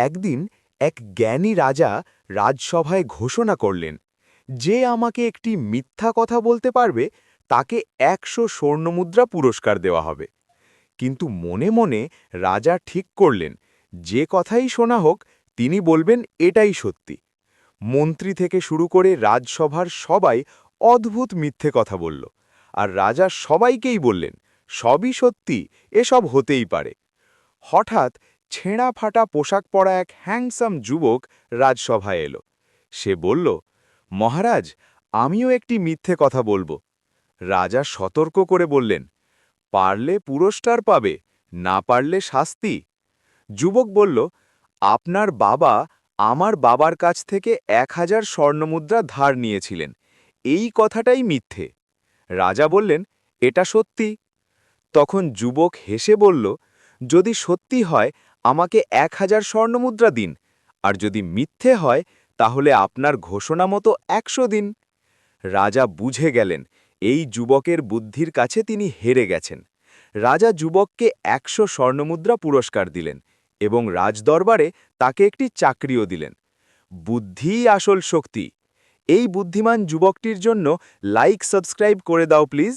একদিন এক জ্ঞানী রাজা রাজসভায় ঘোষণা করলেন, যে আমাকে একটি মিথ্যা কথা বলতে পারবে তাকে ১০০ স্বর্ণমুদ্রা পুরস্কার দেওয়া হবে। কিন্তু মনে মনে রাজা ঠিক করলেন, যে কথাই শোনা হোক তিনি বলবেন এটাই সত্যি। মন্ত্রী থেকে শুরু করে রাজসভার সবাই অদ্ভুত মিথ্যে কথা বলল, আর রাজা সবাইকেই বললেন, সবই সত্যি, এসব হতেই পারে। হঠাৎ ছেঁড়া ফাটা পোশাক পরা এক হ্যাংসাম যুবক রাজসভায় এলো। সে বলল, মহারাজ, আমিও একটি মিথ্যে কথা বলবো। রাজা সতর্ক করে বললেন, পারলে পুরস্কার পাবে, না পারলে শাস্তি। যুবক বলল, আপনার বাবা আমার বাবার কাছ থেকে ১০০০ স্বর্ণমুদ্রা ধার নিয়েছিলেন, এই কথাটাই মিথ্যে। রাজা বললেন, এটা সত্যি। তখন যুবক হেসে বলল, যদি সত্যি হয় আমাকে ১০০০ স্বর্ণমুদ্রা দিন, আর যদি মিথ্যে হয় তাহলে আপনার ঘোষণা মতো ১০০ দিন। রাজা বুঝে গেলেন এই যুবকের বুদ্ধির কাছে তিনি হেরে গেছেন। রাজা যুবককে ১০০ স্বর্ণমুদ্রা পুরস্কার দিলেন এবং রাজদরবারে তাকে একটি চাকরিও দিলেন। বুদ্ধিই আসল শক্তি। এই বুদ্ধিমান যুবকটির জন্য লাইক সাবস্ক্রাইব করে দাও প্লিজ।